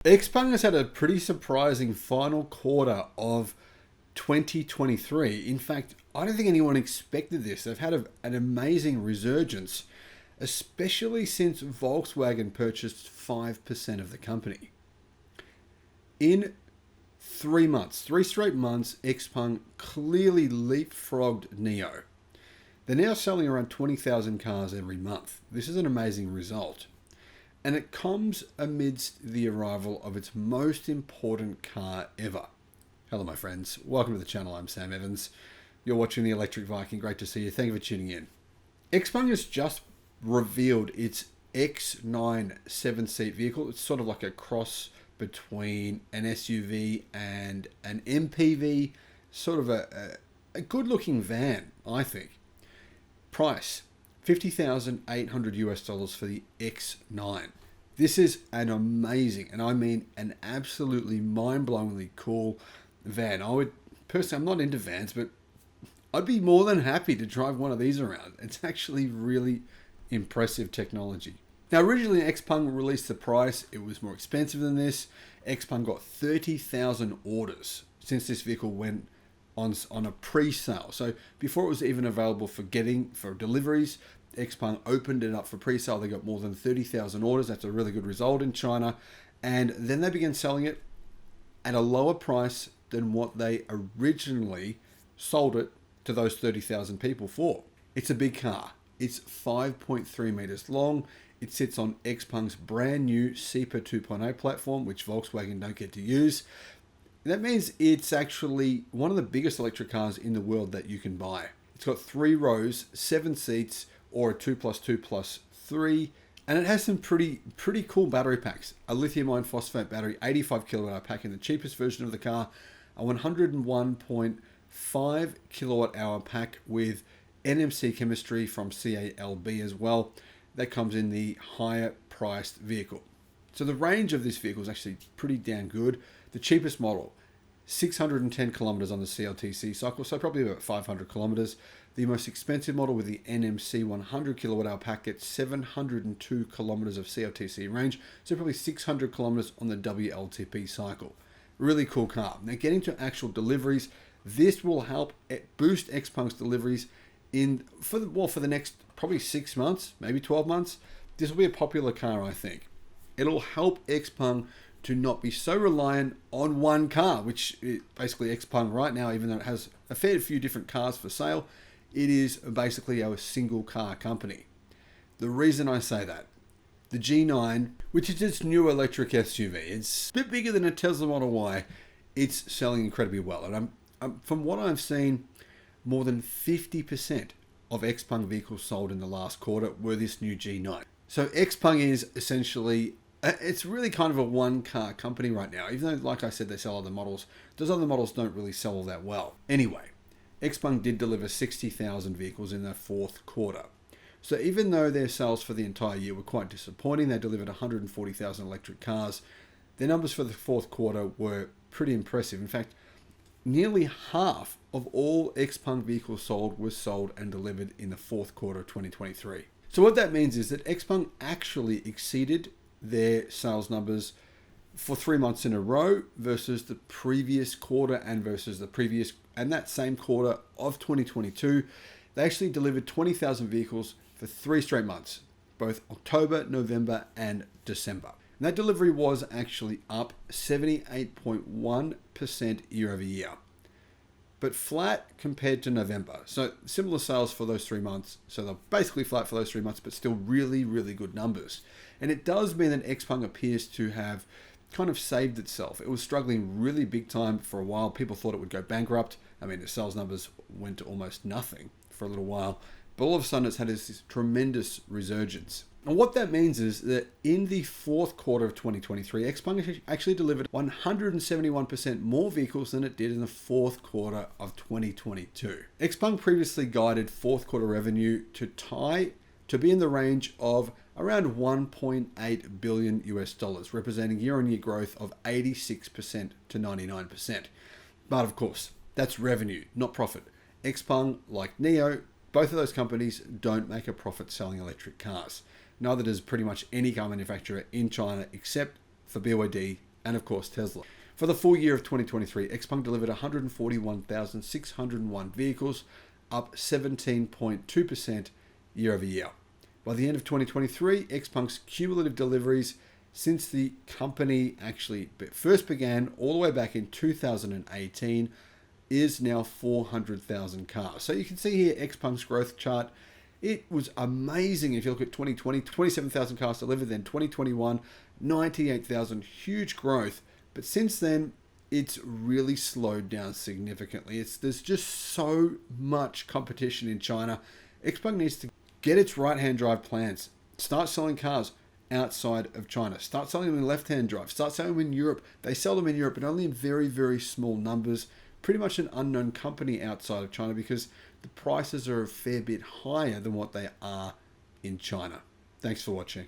Xpeng has had a pretty surprising final quarter of 2023. In fact, I don't think anyone expected this. They've had an amazing resurgence, especially since Volkswagen purchased 5% of the company. In 3 months, 3 straight months, Xpeng clearly leapfrogged Nio. They're now selling around 20,000 cars every month. This is an amazing result. And it comes amidst the arrival of its most important car ever. Hello, my friends. Welcome to the channel. I'm Sam Evans. You're watching the Electric Viking. Great to see you. Thank you for tuning in. Xpeng has just revealed its X9 7-seat vehicle. It's sort of like a cross between an SUV and an MPV. Sort of a good-looking van, I think. Price. $50,800 for the X9. This is an amazing, and I mean an absolutely mind-blowingly cool van. I'm not into vans, but I'd be more than happy to drive one of these around. It's actually really impressive technology. Now, originally Xpeng released the price. It was more expensive than this. Xpeng got 30,000 orders since this vehicle went on a pre-sale. So before it was even available for deliveries, Xpeng opened it up for pre-sale. They got more than 30,000 orders. That's a really good result in China. And then they began selling it at a lower price than what they originally sold it to those 30,000 people for. It's a big car. It's 5.3 meters long. It sits on Xpeng's brand new Zeekr 2.0 platform, which Volkswagen don't get to use. That means it's actually one of the biggest electric cars in the world that you can buy. It's got 3 rows, 7 seats, or a 2+2+3, and it has some pretty cool battery packs. A lithium iron phosphate battery, 85 kilowatt hour pack in the cheapest version of the car, a 101.5 kilowatt hour pack with NMC chemistry from CALB as well. That comes in the higher priced vehicle. So the range of this vehicle is actually pretty damn good. The cheapest model, 610 kilometers on the CLTC cycle, so probably about 500 kilometers. The most expensive model with the NMC 100 kilowatt hour pack gets 702 kilometers of CLTC range, so probably 600 kilometers on the WLTP cycle. Really cool car. Now, getting to actual deliveries, this will help boost Xpeng's deliveries for the next probably 6 months, maybe 12 months. This will be a popular car, I think. It'll help Xpeng to not be so reliant on one car, which basically Xpeng right now, even though it has a fair few different cars for sale, it is basically a single car company. The reason I say that, the G9, which is its new electric SUV, it's a bit bigger than a Tesla Model Y. It's selling incredibly well. And from what I've seen, more than 50% of Xpeng vehicles sold in the last quarter were this new G9. So Xpeng is essentially, it's really kind of a one-car company right now. Even though, like I said, they sell other models, those other models don't really sell all that well. Anyway, Xpeng did deliver 60,000 vehicles in their fourth quarter. So even though their sales for the entire year were quite disappointing, they delivered 140,000 electric cars. Their numbers for the fourth quarter were pretty impressive. In fact, nearly half of all Xpeng vehicles sold were sold and delivered in the fourth quarter of 2023. So what that means is that Xpeng actually exceeded their sales numbers for 3 months in a row versus the previous quarter and that same quarter of 2022. They actually delivered 20,000 vehicles for 3 straight months, both October, November, and December. And that delivery was actually up 78.1% year over year, but flat compared to November. So similar sales for those 3 months. So they're basically flat for those 3 months, but still really, really good numbers. And it does mean that Xpeng appears to have kind of saved itself. It was struggling really big time for a while. People thought it would go bankrupt. I mean, the sales numbers went to almost nothing for a little while. But all of a sudden, it's had this tremendous resurgence. And what that means is that in the fourth quarter of 2023, Xpeng actually delivered 171% more vehicles than it did in the fourth quarter of 2022. Xpeng previously guided fourth quarter revenue to be in the range of around $1.8 billion US, representing year-on-year growth of 86% to 99%. But of course, that's revenue, not profit. Xpeng, like Nio, both of those companies don't make a profit selling electric cars. Neither does pretty much any car manufacturer in China except for BYD and of course Tesla. For the full year of 2023, Xpeng delivered 141,601 vehicles, up 17.2% year over year. By the end of 2023, Xpeng's cumulative deliveries since the company actually first began all the way back in 2018 is now 400,000 cars. So you can see here Xpeng's growth chart. It was amazing. If you look at 2020, 27,000 cars delivered, then 2021, 98,000, huge growth. But since then, it's really slowed down significantly. There's just so much competition in China. Xpeng needs to get its right-hand drive plans, start selling cars outside of China, start selling them in left-hand drive, start selling them in Europe. They sell them in Europe, but only in very, very small numbers. Pretty much an unknown company outside of China because the prices are a fair bit higher than what they are in China. Thanks for watching.